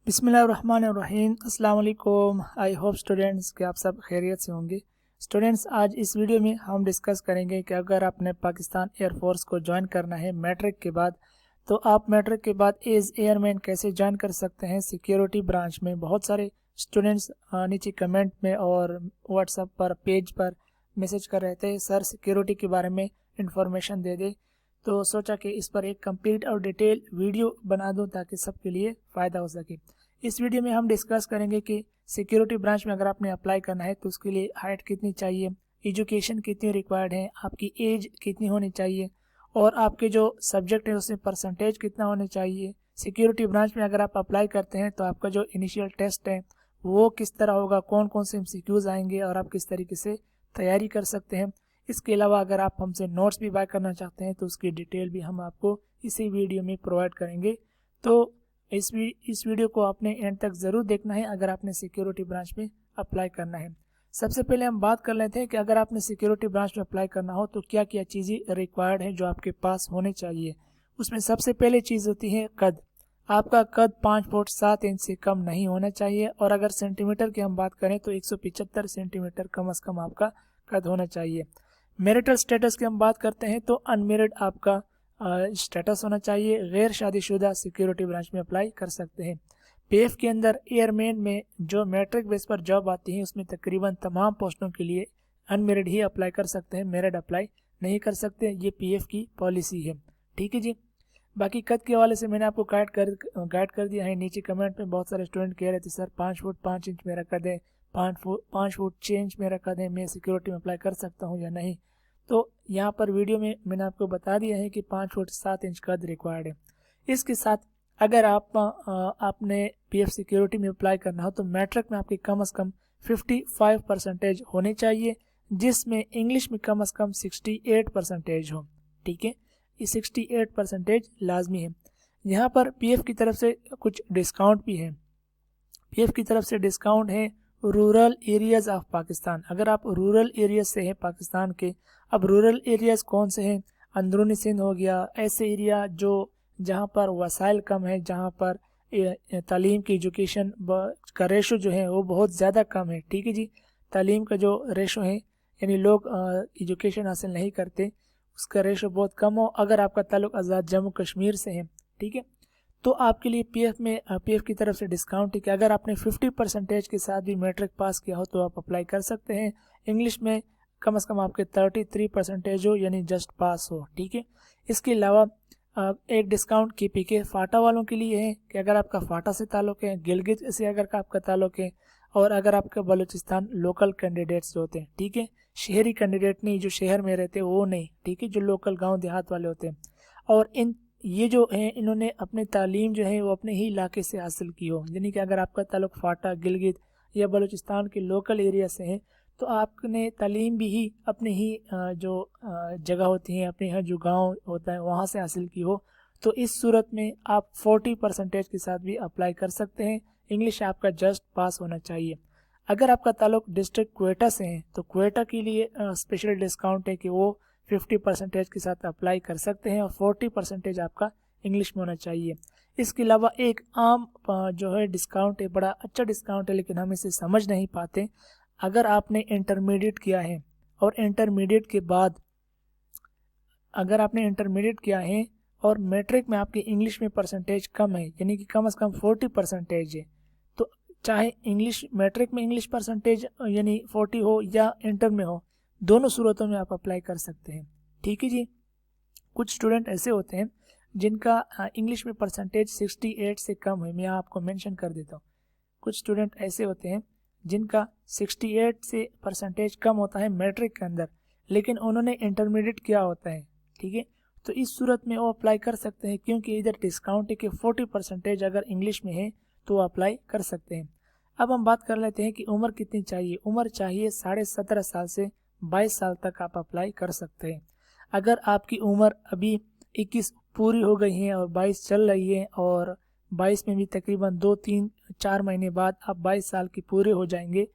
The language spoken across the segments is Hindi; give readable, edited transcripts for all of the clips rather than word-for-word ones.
बिस्मिल्लाहिर्रहमानिर्रहीम। अस्सलाम वालेकुम। आई होप स्टूडेंट्स कि आप सब खैरियत से होंगे। स्टूडेंट्स, आज इस वीडियो में हम डिस्कस करेंगे कि अगर आपने पाकिस्तान एयरफोर्स को ज्वाइन करना है मैट्रिक के बाद, तो आप मैट्रिक के बाद एज एयरमैन कैसे ज्वाइन कर सकते हैं सिक्योरिटी ब्रांच में। बहुत सारे स्टूडेंट्स नीचे कमेंट में और व्हाट्सएप पर पेज पर मैसेज कर रहे थे, सर सिक्योरिटी के बारे में इंफॉर्मेशन दे दे। तो सोचा कि इस पर एक कंप्लीट और डिटेल वीडियो बना दूं ताकि सबके लिए फ़ायदा हो सके। इस वीडियो में हम डिस्कस करेंगे कि सिक्योरिटी ब्रांच में अगर आपने अप्लाई करना है तो उसके लिए हाइट कितनी चाहिए, एजुकेशन कितनी रिक्वायर्ड है, आपकी एज कितनी होनी चाहिए और आपके जो सब्जेक्ट है उसमें परसेंटेज कितना होना चाहिए। सिक्योरिटी ब्रांच में अगर आप अप्लाई करते हैं तो आपका जो इनिशियल टेस्ट है वो किस तरह होगा, कौन कौन से एमसीक्यूज आएंगे और आप किस तरीके से तैयारी कर सकते हैं। इसके अलावा अगर आप हमसे नोट्स भी बाय करना चाहते हैं तो उसकी डिटेल भी हम आपको इसी वीडियो में प्रोवाइड करेंगे। तो इस वीडियो को आपने एंड तक ज़रूर देखना है अगर आपने सिक्योरिटी ब्रांच में अप्लाई करना है। सबसे पहले हम बात कर लेते हैं कि अगर आपने सिक्योरिटी ब्रांच में अप्लाई करना हो तो क्या क्या चीज़ें रिक्वायर्ड है जो आपके पास होने चाहिए। उसमें सबसे पहले चीज़ होती है कद। आपका कद 5 फुट 7 इंच से कम नहीं होना चाहिए और अगर सेंटीमीटर की हम बात करें तो 175 सेंटीमीटर कम से कम आपका कद होना चाहिए। मैरिटल स्टेटस की हम बात करते हैं तो अनमेरिड आपका स्टेटस होना चाहिए। गैर शादीशुदा सिक्योरिटी ब्रांच में अप्लाई कर सकते हैं। पीएफ के अंदर एयरमैन में जो मैट्रिक बेस पर जॉब आती है उसमें तकरीबन तमाम पोस्टों के लिए अनमेरिड ही अप्लाई कर सकते हैं, मैरिड अप्लाई नहीं कर सकते। ये पीएफ की पॉलिसी है, ठीक है जी। बाकी कद के हवाले से मैंने आपको गाइड कर दिया है। नीचे कमेंट में बहुत सारे स्टूडेंट कह रहे थे सर 5 फुट 5 इंच मेरा कद है, 5 फुट 6 इंच मेरा कद है, मैं सिक्योरिटी में अप्लाई कर सकता हूँ या नहीं। तो यहाँ पर वीडियो में मैंने आपको बता दिया है कि 5 फुट 7 इंच कद रिक्वायर्ड है। इसके साथ अगर आपने पीएफ सिक्योरिटी में अप्लाई करना हो तो मैट्रिक में आपके कम से कम 55% होने चाहिए, जिसमें इंग्लिश में कम से कम 68% हो, ठीक है। ये 68% लाजमी है। यहाँ पर पीएफ की तरफ से कुछ डिस्काउंट भी है। पीएफ की तरफ से डिस्काउंट है रूरल एरियाज ऑफ पाकिस्तान। अगर आप रूरल एरियाज से हैं पाकिस्तान के, अब रूरल एरियाज कौन से हैं, अंदरूनी सिंध हो गया, ऐसे एरिया जो जहाँ पर वसाइल कम है, जहाँ पर तालीम की एजुकेशन का रेशो जो है वो बहुत ज़्यादा कम है, ठीक है जी। तालीम का जो रेशो है यानी लोग एजुकेशन हासिल नहीं करते, उसका रेशो बहुत कम हो। अगर आपका ताल्लुक आज़ाद जम्मू कश्मीर से है, ठीक है, तो आपके लिए पीएफ की तरफ से डिस्काउंट है कि अगर आपने 50% के साथ भी मैट्रिक पास किया हो तो आप अप्लाई कर सकते हैं। इंग्लिश में कम से कम आपके 33% हो यानी जस्ट पास हो, ठीक है। इसके अलावा एक डिस्काउंट केपीके फाटा वालों के लिए है कि अगर आपका फाटा से ताल्लुक है, गिलगित से अगर आपका ताल्लुक है और अगर आपका बलूचिस्तान लोकल कैंडिडेट्स जो होते हैं, ठीक है, शहरी कैंडिडेट नहीं, जो शहर में रहते हैं वो नहीं, ठीक है, जो लोकल गाँव देहात वाले होते हैं। और ये जो है इन्होंने अपनी तालीम जो है वो अपने ही इलाके से हासिल की हो, यानी कि अगर आपका ताल्लुक फाटा, गिलगित या बलूचिस्तान के लोकल एरिया से है तो आपने तालीम भी ही अपने ही जो जगह होती है, अपने यहाँ जो गांव होता है वहाँ से हासिल की हो, तो इस सूरत में आप 40% के साथ भी अप्लाई कर सकते हैं। इंग्लिश आपका जस्ट पास होना चाहिए। अगर आपका ताल्लुक डिस्ट्रिक्ट क्वेटा से है तो क्वेटा के लिए स्पेशल डिस्काउंट है कि वो 50% के साथ अप्लाई कर सकते हैं और 40% आपका इंग्लिश में होना चाहिए। इसके अलावा एक आम जो है डिस्काउंट है, बड़ा अच्छा डिस्काउंट है लेकिन हम इसे समझ नहीं पाते। अगर आपने इंटरमीडिएट किया है और इंटरमीडिएट के बाद अगर आपने इंटरमीडिएट किया है और मैट्रिक में आपकी इंग्लिश में परसेंटेज कम है यानी कि कम से कम 40% है, तो चाहे इंग्लिश मैट्रिक में इंग्लिश परसेंटेज यानी 40 हो या इंटर में हो, दोनों सूरतों में आप अप्लाई कर सकते हैं, ठीक है जी। कुछ स्टूडेंट ऐसे होते हैं जिनका इंग्लिश में परसेंटेज 68 से कम है, मैं आपको मेंशन कर देता हूँ। कुछ स्टूडेंट ऐसे होते हैं जिनका 68 से परसेंटेज कम होता है मैट्रिक के अंदर, लेकिन उन्होंने इंटरमीडिएट किया होता है, ठीक है, तो इस सूरत में वो अप्लाई कर सकते हैं क्योंकि इधर डिस्काउंट है कि 40% अगर इंग्लिश में है तो वो अप्लाई कर सकते हैं। अब हम बात कर लेते हैं कि उम्र कितनी चाहिए। उम्र चाहिए 17.5 साल से 22 साल तक आप अप्लाई कर सकते हैं। अगर आपकी उम्र अभी 21 पूरी हो गई है और 22 चल रही है और 22 में भी तकरीबन 2-3-4 महीने बाद आप 22 साल की पूरे हो जाएंगे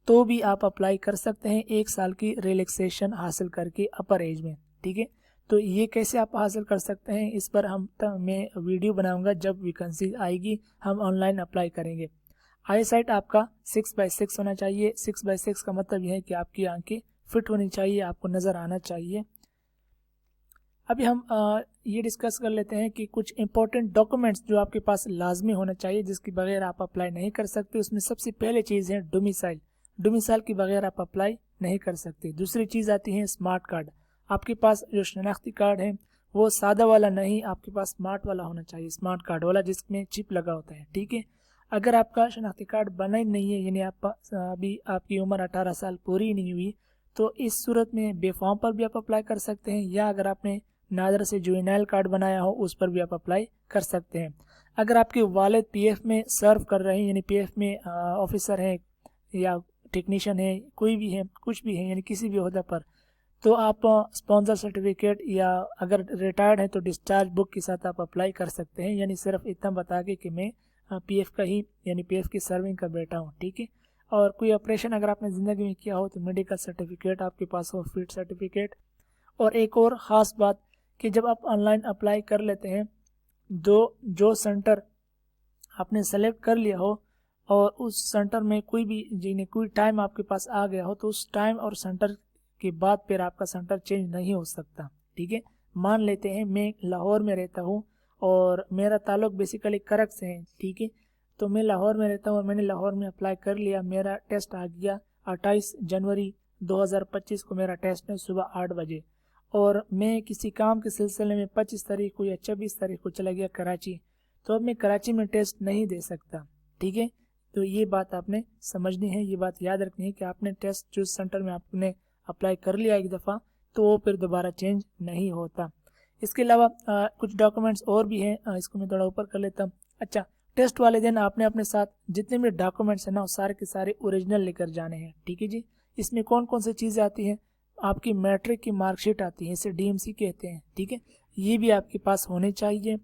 तो भी आप अप्लाई कर सकते हैं 1 साल की रिलैक्सेशन हासिल करके अपर एज में, ठीक है। तो ये कैसे आप हासिल कर सकते हैं, इस पर मैं वीडियो बनाऊंगा जब वैकेंसी आएगी, हम ऑनलाइन अप्लाई करेंगे। आई साइट आपका 6/6 होना चाहिए। 6/6 का मतलब यह है कि आपकी आंखें फिट होनी चाहिए, आपको नज़र आना चाहिए। अभी हम ये डिस्कस कर लेते हैं कि कुछ इंपॉर्टेंट डॉक्यूमेंट्स जो आपके पास लाजमी होना चाहिए, जिसके बगैर आप अप्लाई नहीं कर सकते। उसमें सबसे पहले चीज़ है डोमिसाइल। डोमिसाइल के बगैर आप अप्लाई नहीं कर सकते। दूसरी चीज़ आती है स्मार्ट कार्ड। आपके पास जो शनाख्ती कार्ड है वो सादा वाला नहीं, आपके पास स्मार्ट वाला होना चाहिए, स्मार्ट कार्ड वाला जिसमें चिप लगा होता है, ठीक है। अगर आपका शनाख्ती कार्ड बना ही नहीं है, यानी आप अभी आपकी उम्र 18 साल पूरी नहीं हुई, तो इस सूरत में बेफॉर्म पर भी आप अप्लाई कर सकते हैं, या अगर आपने नादर से जुवेनाइल कार्ड बनाया हो उस पर भी आप अप्लाई कर सकते हैं। अगर आपके वालिद पीएफ में सर्व कर रहे हैं, यानी पीएफ में ऑफिसर हैं या टेक्नीशियन है, कोई भी है, कुछ भी है, यानी किसी भी ओहदा पर, तो आप स्पॉन्सर सर्टिफिकेट या अगर रिटायर्ड है तो डिस्चार्ज बुक के साथ आप अप्लाई कर सकते हैं, यानी सिर्फ इतना बता के कि मैं पीएफ का ही, यानी पीएफ की सर्विंग का बेटा हूँ, ठीक है। और कोई ऑपरेशन अगर आपने ज़िंदगी में किया हो तो मेडिकल सर्टिफिकेट आपके पास हो, फिट सर्टिफिकेट। और एक और ख़ास बात कि जब आप ऑनलाइन अप्लाई कर लेते हैं, जो सेंटर आपने सेलेक्ट कर लिया हो और उस सेंटर में कोई टाइम आपके पास आ गया हो, तो उस टाइम और सेंटर के बाद फिर आपका सेंटर चेंज नहीं हो सकता, ठीक है। मान लेते हैं मैं लाहौर में रहता हूँ और मेरा ताल्लुक बेसिकली करक से है, ठीक है। तो मैं लाहौर में रहता हूँ और मैंने लाहौर में अप्लाई कर लिया, मेरा टेस्ट आ गया 28 जनवरी 2025 को मेरा टेस्ट है सुबह 8 बजे, और मैं किसी काम के सिलसिले में 25 तारीख को या 26 तारीख को चला गया कराची, तो अब मैं कराची में टेस्ट नहीं दे सकता, ठीक है। तो ये बात आपने समझनी है, ये बात याद रखनी है कि आपने टेस्ट जिस सेंटर में आपने अप्लाई कर लिया एक दफ़ा, तो वो फिर दोबारा चेंज नहीं होता। इसके अलावा कुछ डॉक्यूमेंट्स और भी हैं, इसको मैं थोड़ा ऊपर कर लेता हूँ। अच्छा, टेस्ट वाले दिन आपने अपने साथ जितने भी डॉक्यूमेंट्स हैं ना, वो सारे के सारे ओरिजिनल लेकर जाने हैं, ठीक है जी। इसमें कौन कौन सी चीज़ें आती हैं, आपकी मैट्रिक की मार्कशीट आती है, इसे डीएमसी कहते हैं, ठीक है। ये भी आपके पास होने चाहिए।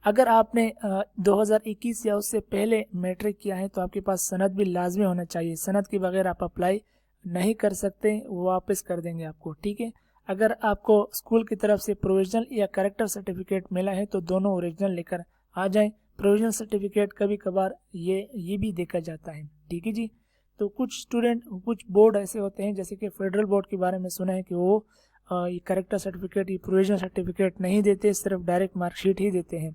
अगर आपने 2021 या उससे पहले मैट्रिक किया है तो आपके पास सनद भी लाजमी होना चाहिए। सनद के बगैर आप अप्लाई नहीं कर सकते, वो वापस कर देंगे आपको, ठीक है। अगर आपको स्कूल की तरफ से प्रोविजनल या कैरेक्टर सर्टिफिकेट मिला है तो दोनों ओरिजिनल लेकर आ जाएं। प्रोविजनल सर्टिफिकेट कभी कभार ये भी देखा जाता है, ठीक है जी। तो कुछ बोर्ड ऐसे होते हैं, जैसे कि फेडरल बोर्ड के बारे में सुना है कि वो ये कैरेक्टर सर्टिफिकेट, ये प्रोविजनल सर्टिफिकेट नहीं देते, सिर्फ डायरेक्ट मार्कशीट ही देते हैं।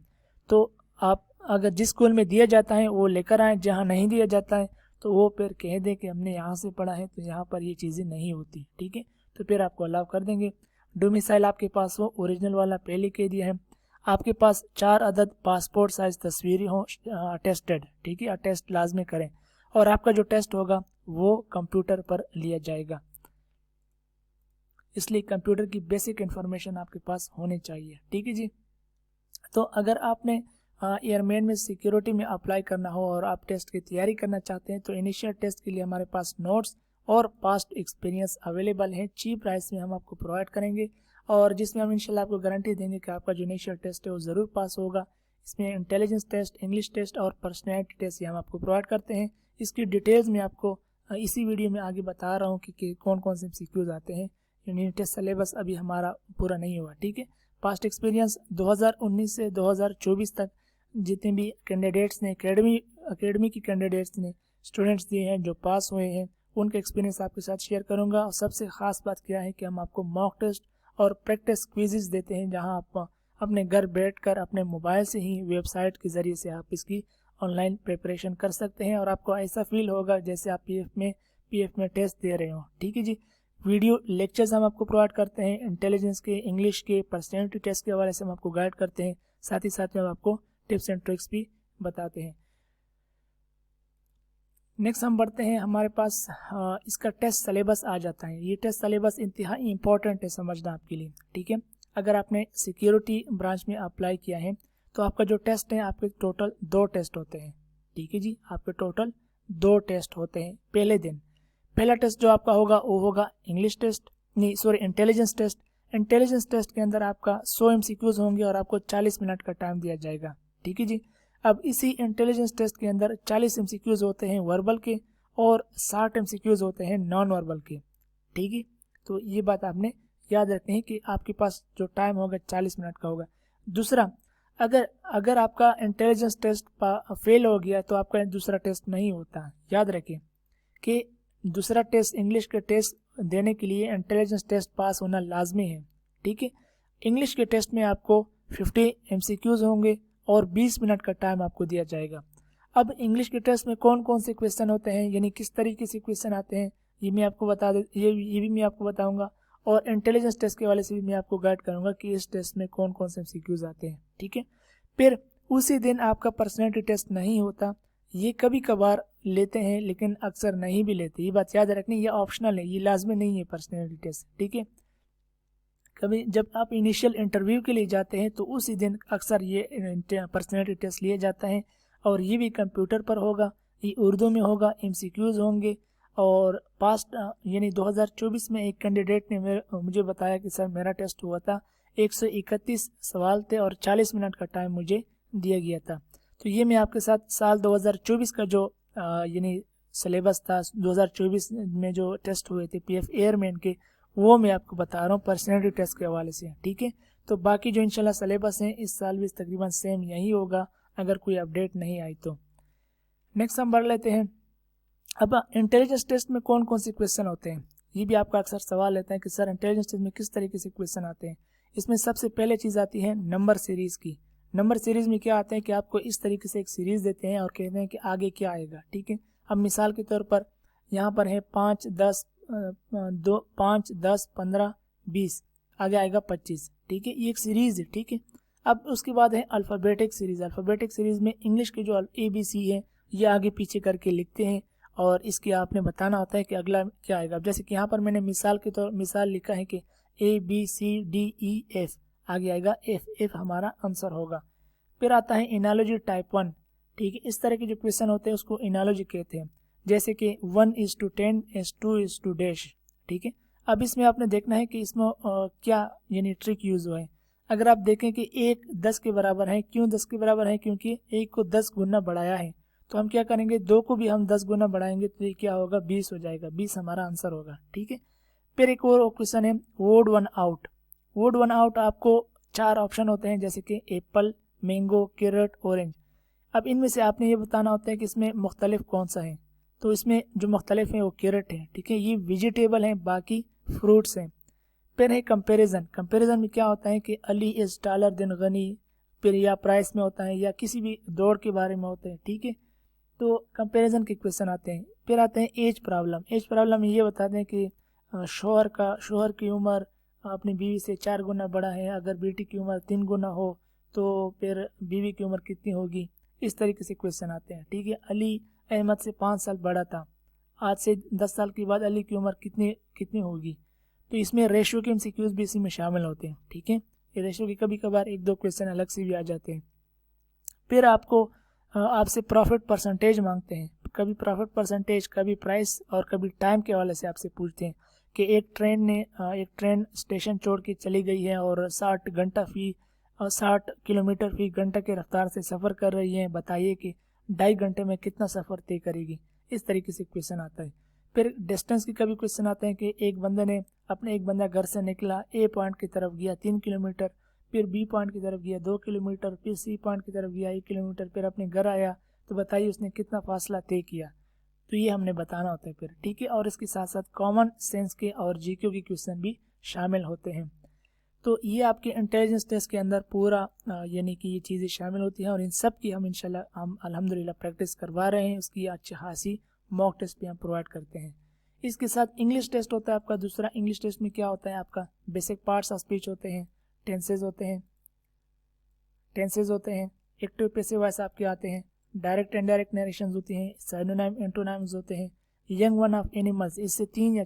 तो आप अगर जिस स्कूल में दिया जाता है वो लेकर आएँ, जहाँ नहीं दिया जाता है तो वो फिर कह दे कि हमने यहाँ से पढ़ा है तो यहाँ पर ये चीज़ें नहीं होती, ठीक है। तो फिर आपको अलाउ कर देंगे। डोमिसाइल आपके पास हो, ओरिजिनल वाला पहले कह दिया है। आपके पास 4 अदद पासपोर्ट साइज तस्वीरें हों अटेस्टेड, ठीक है, अटेस्ट लाजमी करें। और आपका जो टेस्ट होगा वो कंप्यूटर पर लिया जाएगा, इसलिए कंप्यूटर की बेसिक इन्फॉर्मेशन आपके पास होनी चाहिए, ठीक है जी। तो अगर आपने एयरमैन में सिक्योरिटी में अप्लाई करना हो और आप टेस्ट की तैयारी करना चाहते हैं तो इनिशियल टेस्ट के लिए हमारे पास नोट्स और पास्ट एक्सपीरियंस अवेलेबल है, चीप प्राइस में हम आपको प्रोवाइड करेंगे, और जिसमें हम इंशाल्लाह आपको गारंटी देंगे कि आपका जो इनिशियल टेस्ट है वो ज़रूर पास होगा। इसमें इंटेलिजेंस टेस्ट, इंग्लिश टेस्ट और पर्सनैलिटी टेस्ट ये हम आपको प्रोवाइड करते हैं। इसकी डिटेल्स में आपको इसी वीडियो में आगे बता रहा हूँ कि कौन कौन से MCQs आते हैं। यूनिट टेस्ट सिलेबस अभी हमारा पूरा नहीं हुआ, ठीक है। पास्ट एक्सपीरियंस 2019 से 2024 तक जितने भी कैंडिडेट्स ने एकेडमी की कैंडिडेट्स ने स्टूडेंट्स दिए हैं जो पास हुए हैं, उनके एक्सपीरियंस आपके साथ शेयर करूंगा। और सबसे ख़ास बात क्या है कि हम आपको मॉक टेस्ट और प्रैक्टिस क्विज़ेस देते हैं, जहां आप अपने घर बैठकर अपने मोबाइल से ही वेबसाइट के ज़रिए से आप इसकी ऑनलाइन प्रिपरेशन कर सकते हैं और आपको ऐसा फील होगा जैसे आप पीएफ में टेस्ट दे रहे हो, ठीक है जी। वीडियो लेक्चर्स हम आपको प्रोवाइड करते हैं, इंटेलिजेंस के, इंग्लिश के, पर्सनैलिटी टेस्ट के हवाले से हम आपको गाइड करते हैं, साथ ही साथ में हम आपको टिप्स एंड ट्रिक्स भी बताते हैं। नेक्स्ट हम बढ़ते हैं, हमारे पास इसका टेस्ट सिलेबस आ जाता है। ये टेस्ट सिलेबस इंतहाई इंपॉर्टेंट है समझना आपके लिए, ठीक है। अगर आपने सिक्योरिटी ब्रांच में अप्लाई किया है तो आपका जो टेस्ट है, आपके टोटल 2 टेस्ट होते हैं, ठीक है जी। आपके टोटल 2 टेस्ट होते हैं पहले दिन। पहला टेस्ट जो आपका होगा वो होगा इंटेलिजेंस टेस्ट। इंटेलिजेंस टेस्ट के अंदर आपका 100 MCQs होंगे और आपको 40 मिनट का टाइम दिया जाएगा, ठीक है जी। अब इसी इंटेलिजेंस टेस्ट के अंदर 40 MCQs होते हैं वर्बल के और 60 MCQs होते हैं नॉन वर्बल के, ठीक है। तो ये बात आपने याद रखते हैं कि आपके पास जो टाइम होगा 40 मिनट का होगा। दूसरा, अगर आपका इंटेलिजेंस टेस्ट फेल हो गया तो आपका दूसरा टेस्ट नहीं होता। याद रखिए कि दूसरा टेस्ट, इंग्लिश के टेस्ट देने के लिए इंटेलिजेंस टेस्ट पास होना लाजमी है। ठीक है, इंग्लिश के टेस्ट में आपको 50 MCQs होंगे और 20 मिनट का टाइम आपको दिया जाएगा। अब इंग्लिश के टेस्ट में कौन कौन से क्वेश्चन होते हैं, यानी किस तरीके से क्वेश्चन आते हैं, ये मैं आपको ये भी मैं आपको बताऊंगा, और इंटेलिजेंस टेस्ट के वाले से भी मैं आपको गाइड करूंगा कि इस टेस्ट में कौन कौन से MCQs आते हैं। ठीक है, फिर उसी दिन आपका पर्सनैलिटी टेस्ट नहीं होता, ये कभी कभार लेते हैं लेकिन अक्सर नहीं भी लेते। ये बात याद रखनी, ये ऑप्शनल है, ये लाजमी नहीं है पर्सनैलिटी टेस्ट। ठीक है, कभी जब आप इनिशियल इंटरव्यू के लिए जाते हैं तो उसी दिन अक्सर ये पर्सनैलिटी टेस्ट लिया जाता है, और ये भी कंप्यूटर पर होगा, ये उर्दू में होगा, MCQs होंगे। और पास्ट यानी 2024 में एक कैंडिडेट ने मुझे बताया कि सर मेरा टेस्ट हुआ था, 131 सवाल थे और 40 मिनट का टाइम मुझे दिया गया था। तो ये मैं आपके साथ साल 2024 का जो यानी सिलेबस था, 2024 में जो टेस्ट हुए थे PF एयरमैन के, वो मैं आपको बता रहा हूँ पर्सनैलिटी टेस्ट के हवाले से। ठीक है, तो बाकी जो इंशाल्लाह सिलेबस है इस साल भी तकरीबन सेम यही होगा, अगर कोई अपडेट नहीं आई तो। नेक्स्ट हम बढ़ लेते हैं। अब इंटेलिजेंस टेस्ट में कौन कौन से क्वेश्चन होते हैं, ये भी आपका अक्सर सवाल रहता है कि सर इंटेलिजेंस टेस्ट में किस तरीके से क्वेश्चन आते हैं। इसमें सबसे पहले चीज़ आती है नंबर सीरीज़ की। नंबर सीरीज़ में क्या आता है कि आपको इस तरीके से एक सीरीज़ देते हैं और कहते हैं कि आगे क्या आएगा। ठीक है, अब मिसाल के तौर पर यहाँ पर है 5, 10, 15, 20, आगे आएगा 25। ठीक है, ये एक सीरीज़ है। ठीक है, अब उसके बाद है अल्फ़ाबेटिक सीरीज़। अल्फ़ाबेटिक सीरीज़ में इंग्लिश के जो ABC है ये आगे पीछे करके लिखते हैं, और इसकी आपने बताना होता है कि अगला क्या आएगा। जैसे कि यहाँ पर मैंने मिसाल लिखा है कि ABCDEF, आगे आएगा F हमारा आंसर होगा। फिर आता है एनालॉजी टाइप 1। ठीक है, इस तरह के जो क्वेश्चन होते हैं उसको एनालॉजी कहते हैं, जैसे कि 1:10 2:-- ठीक है, अब इसमें आपने देखना है कि इसमें क्या यानी ट्रिक यूज हुआ है। अगर आप देखें कि 1 10 के बराबर है, क्यों 10 के बराबर है, क्योंकि 1 को 10 गुना बढ़ाया है, तो हम क्या करेंगे 2 को भी हम 10 गुना बढ़ाएंगे तो ये क्या होगा 20 हो जाएगा, 20 हमारा आंसर होगा। ठीक है, फिर एक और क्वेश्चन है वोड वन आउट। वोड वन आउट आपको 4 ऑप्शन होते हैं, जैसे कि एप्पल, मैंगो, कैरेट, ऑरेंज। अब इनमें से आपने ये बताना होता है कि इसमें मुख्तलिफ कौन सा है, तो इसमें जो मुख्तलिफ है वो कैरेट है। ठीक है, ये वेजिटेबल है, बाकी फ्रूट्स हैं। फिर है कंपैरिजन। कंपैरिजन में क्या होता है कि Ali is taller than Gani, फिर या प्राइस में होता है या किसी भी दौड़ के बारे में होते हैं। ठीक है, तो कंपैरिजन के क्वेश्चन आते हैं। फिर आते हैं एज प्रॉब्लम। एज प्रॉब्लम ये बताते हैं कि शोहर की उम्र अपनी बीवी से 4 गुना बड़ा है, अगर बेटी की उम्र 3 गुना हो तो फिर बीवी की उम्र कितनी होगी, इस तरीके से क्वेश्चन आते हैं। ठीक है, अली अहमद से 5 साल बड़ा था, आज से 10 साल के बाद अली की उम्र कितनी होगी, तो इसमें रेशियो के MCQs भी इसी में शामिल होते हैं। ठीक है, ये रेशियो के कभी कभार 1-2 क्वेश्चन अलग से भी आ जाते हैं। फिर आपसे प्रॉफिट परसेंटेज मांगते हैं, कभी प्रॉफिट परसेंटेज, कभी प्राइस और कभी टाइम के हवाले से आपसे पूछते हैं कि एक ट्रेन स्टेशन छोड़ के चली गई है और 60 किलोमीटर फी घंटा की रफ्तार से सफ़र कर रही है, बताइए कि 2.5 घंटे में कितना सफ़र तय करेगी। इस तरीके से क्वेश्चन आता है। फिर डिस्टेंस की कभी क्वेश्चन आते हैं कि एक बंदा घर से निकला, A पॉइंट की तरफ गया 3 किलोमीटर, फिर B पॉइंट की तरफ गया 2 किलोमीटर, फिर C पॉइंट की तरफ गया 1 किलोमीटर, फिर अपने घर आया, तो बताइए उसने कितना फासला तय किया, तो ये हमने बताना होता है फिर। ठीक है, और इसके साथ साथ कॉमन सेंस के और GQ के क्वेश्चन भी शामिल होते हैं। तो ये आपके इंटेलिजेंस टेस्ट के अंदर पूरा यानी कि ये चीज़ें शामिल होती हैं, और इन सब की हम इंशाल्लाह अल्हम्दुलिल्लाह प्रैक्टिस करवा रहे हैं। उसकी अच्छी खासी मॉक टेस्ट भी हम प्रोवाइड करते हैं। इसके साथ इंग्लिश टेस्ट होता है आपका दूसरा। इंग्लिश टेस्ट में क्या होता है, आपका बेसिक पार्ट्स ऑफ स्पीच होते हैं, टेंसेज होते हैं, एक्टिव पैसिव वॉइस आपके आते हैं, डायरेक्ट इनडायरेक्ट नरेशंस होती हैं, सिनोनिम एंटोनिम्स होते हैं, यंग वन ऑफ एनिमल्स। इससे 3 या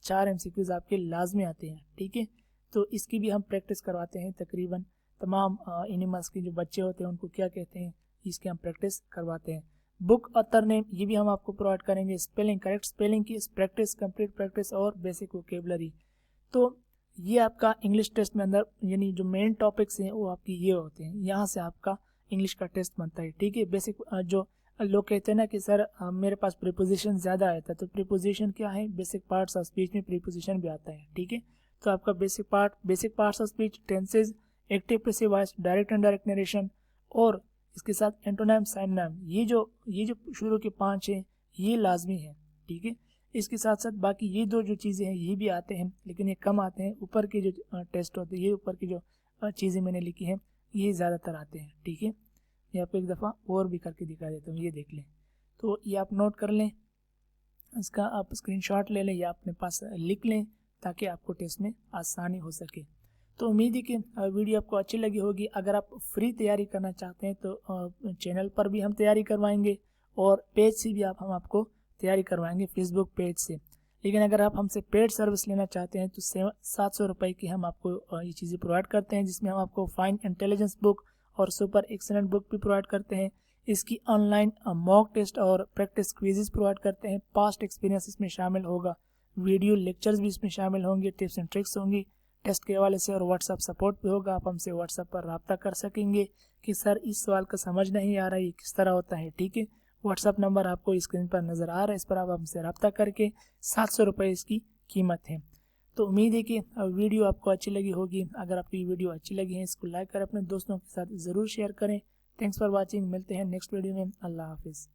4 MCQs आपके लाजमी आते हैं। ठीक है, तो इसकी भी हम प्रैक्टिस करवाते हैं। तकरीबन तमाम एनिमल्स के जो बच्चे होते हैं उनको क्या कहते हैं, इसकी हम प्रैक्टिस करवाते हैं। बुक ऑथर नेम ये भी हम आपको प्रोवाइड करेंगे। स्पेलिंग, करेक्ट स्पेलिंग की प्रैक्टिस, कंप्लीट प्रैक्टिस और बेसिक वोकेबलरी। तो ये आपका इंग्लिश टेस्ट में अंदर यानी जो मेन टॉपिक्स हैं वो आपकी ये होते हैं, यहाँ से आपका इंग्लिश का टेस्ट बनता है। ठीक है, बेसिक जो लोग कहते हैं ना कि सर मेरे पास प्रीपोजिशन ज़्यादा आता है, तो प्रीपोजिशन क्या है, बेसिक पार्ट्स ऑफ स्पीच में प्रीपोजिशन भी आता है। ठीक है, तो आपका basic parts of speech, tenses, active passive voice, direct and direct narration और इसके साथ एंटोनाइम साइनोनिम, ये जो शुरू के 5 हैं ये लाजमी है, ठीक है। इसके साथ साथ बाकी ये 2 जो चीज़ें हैं ये भी आते हैं, लेकिन ये कम आते हैं। ऊपर के जो टेस्ट होते हैं, ये ऊपर की जो चीज़ें मैंने लिखी हैं ये ज़्यादातर आते हैं, ठीक है। ये आपको एक दफ़ा और भी करके दिखा देता हूँ, ये देख लें। तो ये आप नोट कर लें, इसका आप स्क्रीनशॉट ले लें या अपने पास लिख लें ताकि आपको टेस्ट में आसानी हो सके। तो उम्मीद है कि वीडियो आपको अच्छी लगी होगी। अगर आप फ्री तैयारी करना चाहते हैं तो चैनल पर भी हम तैयारी करवाएंगे और पेज से भी हम आपको तैयारी करवाएंगे, फेसबुक पेज से। लेकिन अगर आप हमसे पेड सर्विस लेना चाहते हैं तो 700 रुपये की हम आपको ये चीज़ें प्रोवाइड करते हैं, जिसमें हम आपको फाइन इंटेलिजेंस बुक और सुपर एक्सीलेंट बुक भी प्रोवाइड करते हैं। इसकी ऑनलाइन मॉक टेस्ट और प्रैक्टिस क्विजेस प्रोवाइड करते हैं। पास्ट एक्सपीरियंस इसमें शामिल होगा, वीडियो लेक्चर्स भी इसमें शामिल होंगे, टिप्स एंड ट्रिक्स होंगी टेस्ट के हवाले से, और व्हाट्सअप सपोर्ट भी होगा। आप हमसे व्हाट्सअप पर रब्ता कर सकेंगे कि सर इस सवाल का समझ नहीं आ रहा है, ये किस तरह होता है, ठीक है। व्हाट्सअप नंबर आपको स्क्रीन पर नज़र आ रहा है, इस पर आप हमसे रब्ता करके 700 रुपये इसकी कीमत है। तो उम्मीद है कि वीडियो आपको अच्छी लगी होगी। अगर आपकी वीडियो अच्छी लगी है इसको लाइक कर अपने दोस्तों के साथ ज़रूर शेयर करें। Thanks for watching. मिलते हैं नेक्स्ट वीडियो में। अल्लाह हाफिज़।